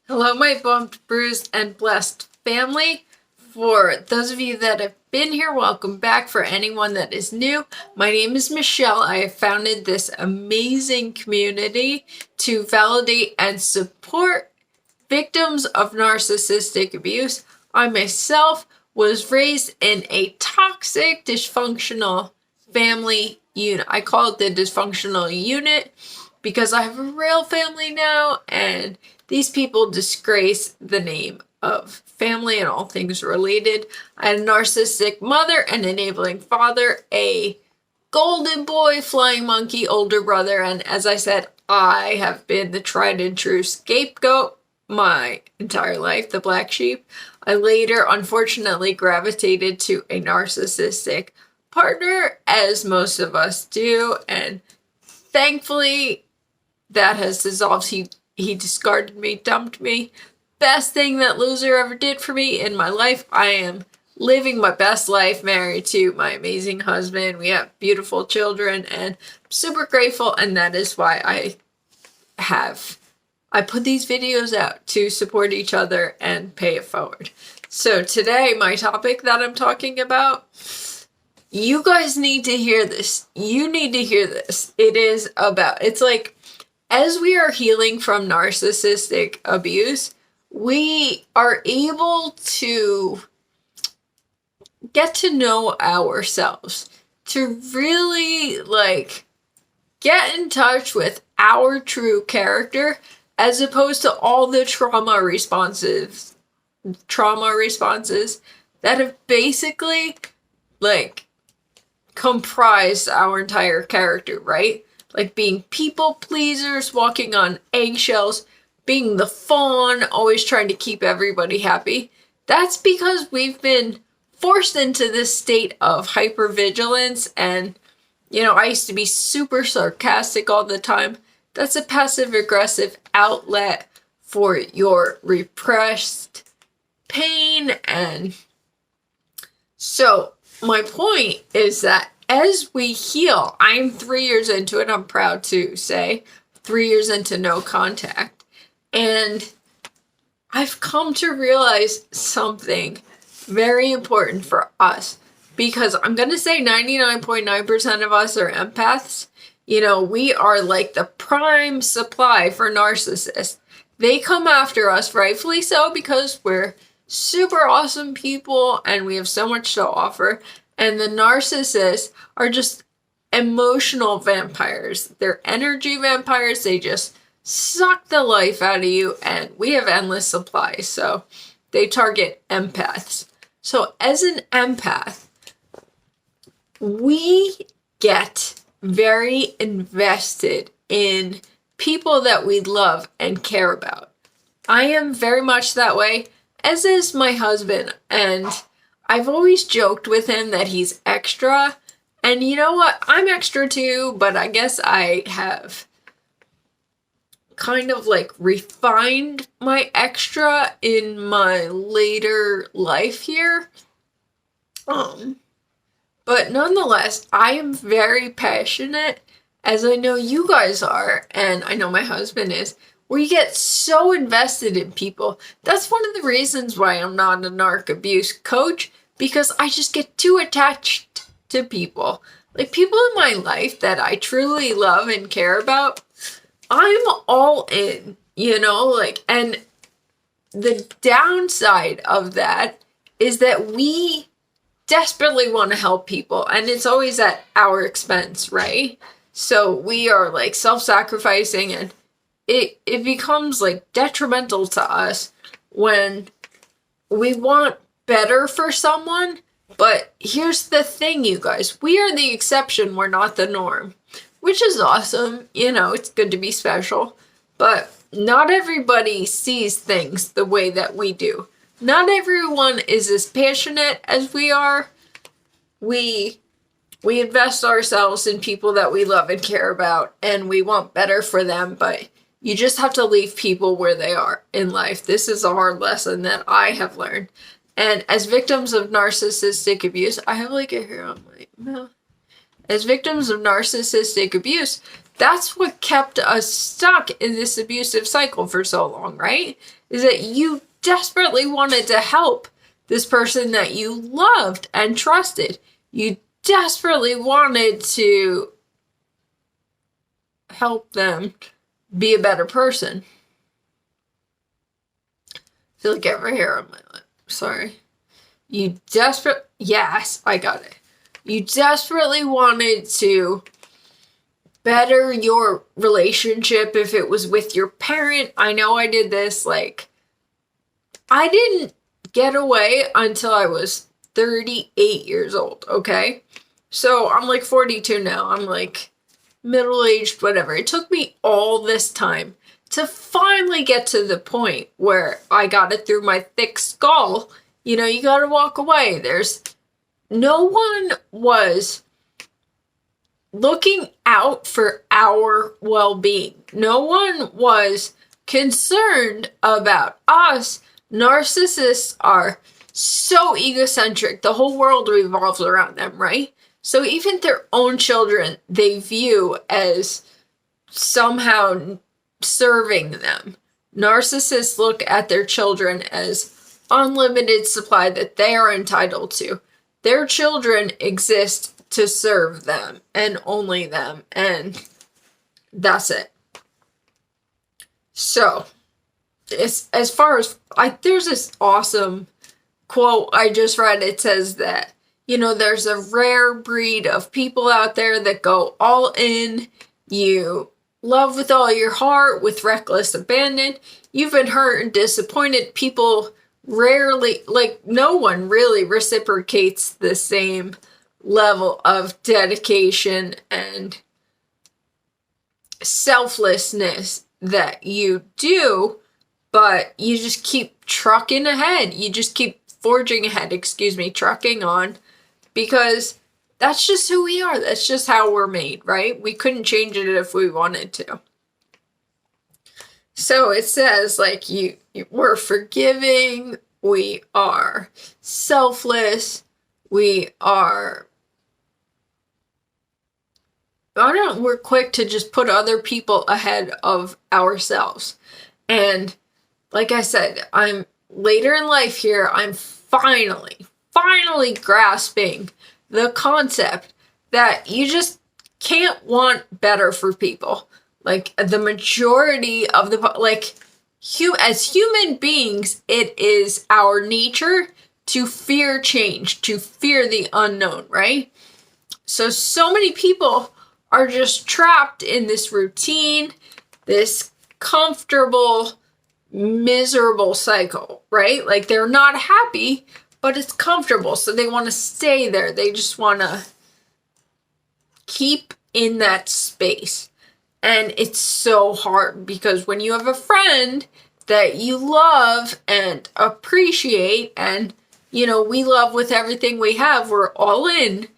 Hello, my bumped, bruised, and blessed family. For those of you that have been here, welcome back. For anyone that is new, my name is Michelle. I have founded this amazing community to validate and support victims of narcissistic abuse. I myself was raised in a toxic, dysfunctional family unit. I call it the dysfunctional unit because I have a real family now, and these people disgrace the name of family and all things related. I had a narcissistic mother, an enabling father, a golden boy, flying monkey, older brother, and as I said, I have been the tried and true scapegoat my entire life, the black sheep. I later, unfortunately, gravitated to a narcissistic partner, as most of us do, and thankfully that has dissolved. He discarded me, dumped me. Best thing that loser ever did for me in my life. I am living my best life, married to my amazing husband. We have beautiful children, and I'm super grateful, and that is why I put these videos out to support each other and pay it forward. So today, my topic that I'm talking about, you guys need to hear this. You need to hear this. It's like, as we are healing from narcissistic abuse, we are able to get to know ourselves, to really get in touch with our true character, as opposed to all the trauma responses that have basically comprised our entire character, right? Like being people pleasers, walking on eggshells, being the fawn, always trying to keep everybody happy. That's because we've been forced into this state of hypervigilance, and I used to be super sarcastic all the time. That's a passive-aggressive outlet for your repressed pain. And so my point is that as we heal, I'm 3 years into it, I'm proud to say, 3 years into no contact, and I've come to realize something very important for us, because I'm going to say 99.9% of us are empaths. We are like the prime supply for narcissists. They come after us, rightfully so, because we're super awesome people and we have so much to offer. And the narcissists are just emotional vampires. They're energy vampires. They just suck the life out of you, and we have endless supply. So they target empaths. So as an empath, we get very invested in people that we love and care about. I am very much that way, as is my husband, and I've always joked with him that he's extra, and you know what? I'm extra too, but I guess I have kind of refined my extra in my later life here. But nonetheless, I am very passionate, as I know you guys are, and I know my husband is, where you get so invested in people. That's one of the reasons why I'm not a narc abuse coach, because I just get too attached to people. People in my life that I truly love and care about, I'm all in, and the downside of that is that we desperately want to help people, and it's always at our expense, right? So we are self-sacrificing, and it becomes detrimental to us when we want better for someone. But here's the thing, you guys, we are the exception, we're not the norm, which is awesome. It's good to be special, but not everybody sees things the way that we do. Not everyone is as passionate as we are. We invest ourselves in people that we love and care about, and we want better for them, but you just have to leave people where they are in life. This is a hard lesson that I have learned. And as victims of narcissistic abuse, I have a hair on my mouth. As victims of narcissistic abuse, That's what kept us stuck in this abusive cycle for so long, right? Is that you desperately wanted to help this person that you loved and trusted. You desperately wanted to help them be a better person. I feel like I have a hair on my lip. Sorry. Yes, I got it. You desperately wanted to better your relationship if it was with your parent. I know I did this, like, I didn't get away until I was 38 years old, okay? So I'm like 42 now. I'm like middle-aged, whatever. It took me all this time to finally get to the point where I got it through my thick skull. You know, you gotta walk away. No one was looking out for our well-being. No one was concerned about us. Narcissists are so egocentric. The whole world revolves around them, right? So even their own children, they view as somehow serving them. Narcissists look at their children as unlimited supply that they are entitled to. Their children exist to serve them and only them, and that's it. So, it's as far as there's this awesome quote I just read. It says that, you know, there's a rare breed of people out there that go all in. You love with all your heart, with reckless abandon. You've been hurt and disappointed. People rarely, like, no one really reciprocates the same level of dedication and selflessness that you do, but you just keep trucking ahead. You just keep forging ahead, trucking on, because that's just who we are. That's just how we're made, right? We couldn't change it if we wanted to. So it says, like, we're forgiving, we are selfless, we're quick to just put other people ahead of ourselves. And like I said, I'm later in life here, I'm finally grasping the concept that you just can't want better for people. Like, the majority of as human beings, it is our nature to fear change, to fear the unknown, right? So many people are just trapped in this routine, this comfortable, miserable cycle, right? Like, they're not happy, but it's comfortable, so they want to stay there. They just want to keep in that space. And it's so hard, because when you have a friend that you love and appreciate, and, you know, we love with everything we have, we're all in,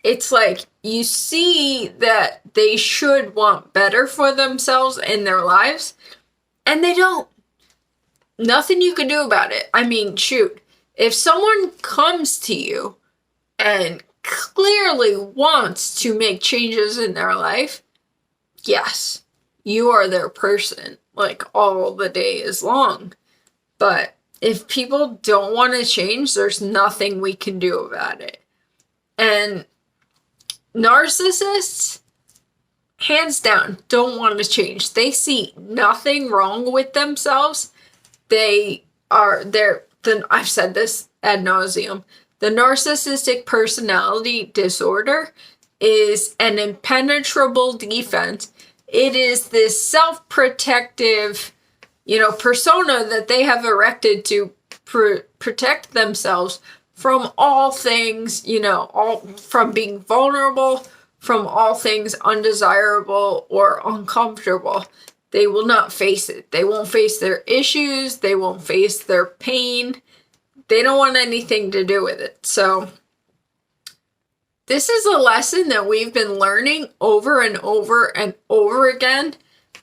it's like you see that they should want better for themselves in their lives, and they don't. Nothing you can do about it. I mean, shoot, if someone comes to you and clearly wants to make changes in their life, yes, you are their person, like, all the day is long. But if people don't want to change, there's nothing we can do about it. And narcissists, hands down, don't want to change. They see nothing wrong with themselves. I've said this ad nauseum. The narcissistic personality disorder is an impenetrable defense. It is this self-protective, persona that they have erected to protect themselves from all things, from being vulnerable, from all things undesirable or uncomfortable. They will not face it. They won't face their issues. They won't face their pain. They don't want anything to do with it. So this is a lesson that we've been learning over and over and over again.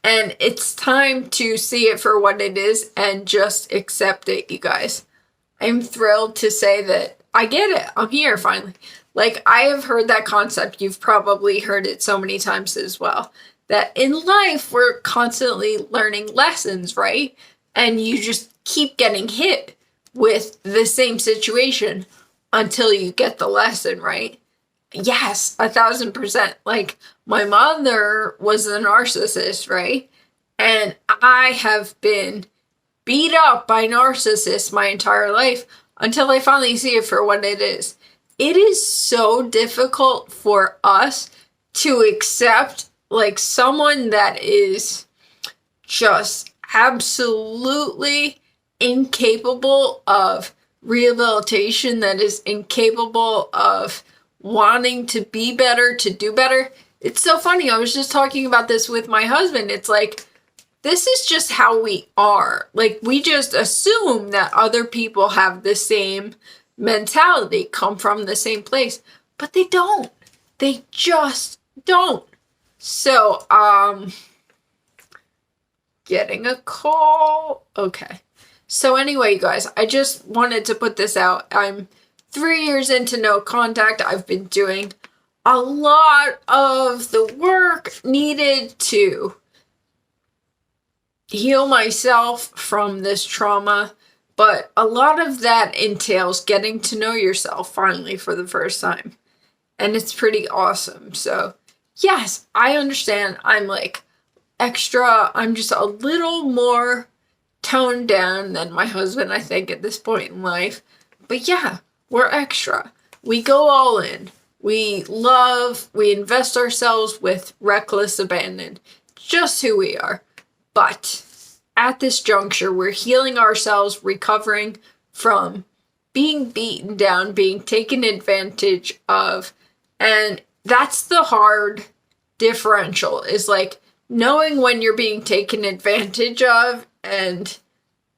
And it's time to see it for what it is and just accept it, you guys. I'm thrilled to say that I get it. I'm here finally. Like, I have heard that concept. You've probably heard it so many times as well. that in life we're constantly learning lessons, right? And you just keep getting hit with the same situation until you get the lesson, right? Yes, 1,000%. Like, my mother was a narcissist, right? And I have been beat up by narcissists my entire life until I finally see it for what it is. It is so difficult for us to accept, like, someone that is just absolutely incapable of rehabilitation, that is incapable of wanting to be better, to do better. It's so funny. I was just talking about this with my husband. It's like, this is just how we are. Like, we just assume that other people have the same mentality, come from the same place, but they don't. They just don't. So, getting a call. Okay. So anyway, you guys, I just wanted to put this out. I'm 3 years into no contact. I've been doing a lot of the work needed to heal myself from this trauma, but a lot of that entails getting to know yourself finally for the first time. And it's pretty awesome. So, yes, I understand I'm like extra, I'm just a little more toned down than my husband, I think, at this point in life. But yeah, we're extra. We go all in. We love, we invest ourselves with reckless abandon. Just who we are. But at this juncture, we're healing ourselves, recovering from being beaten down, being taken advantage of. And that's the hard differential, is like knowing when you're being taken advantage of and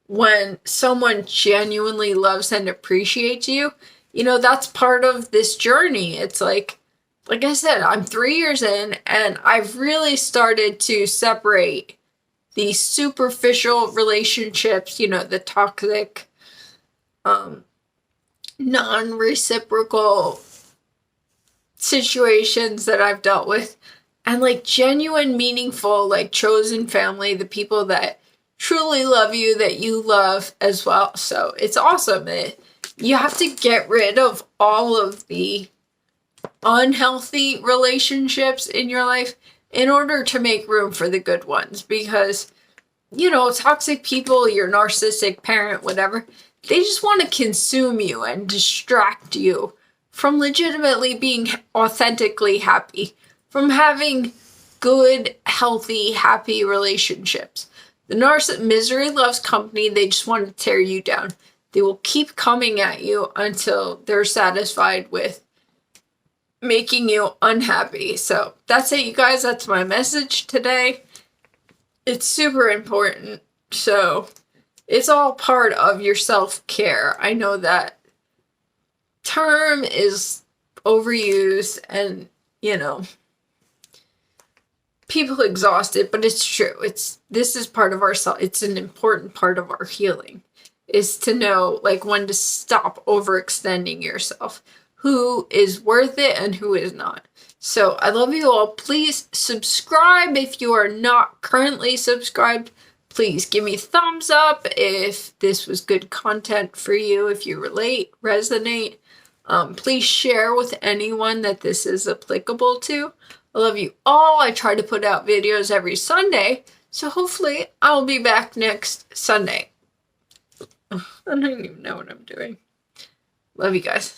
when someone genuinely loves and appreciates you. You know, that's part of this journey. It's like I said, I'm 3 years in and I've really started to separate these superficial relationships, you know, the toxic, non-reciprocal situations that I've dealt with, and like genuine, meaningful, like chosen family, the people that truly love you, that you love as well. So it's awesome. You have to get rid of all of the unhealthy relationships in your life in order to make room for the good ones, because, you know, toxic people, your narcissistic parent, whatever, they just want to consume you and distract you from legitimately being authentically happy, from having good, healthy, happy relationships. The misery loves company. They just want to tear you down. They will keep coming at you until they're satisfied with making you unhappy. So that's it, you guys. That's my message today. It's super important. So it's all part of your self-care. I know that term is overused and, you know, people exhaust it, but it's true. This is part of our self. It's an important part of our healing, is to know like when to stop overextending yourself, who is worth it and who is not. So I love you all. Please subscribe if you are not currently subscribed. Please give me a thumbs up if this was good content for you, if you resonate. Please share with anyone that this is applicable to. I love you all. I try to put out videos every Sunday, so hopefully I'll be back next Sunday. I don't even know what I'm doing. Love you guys.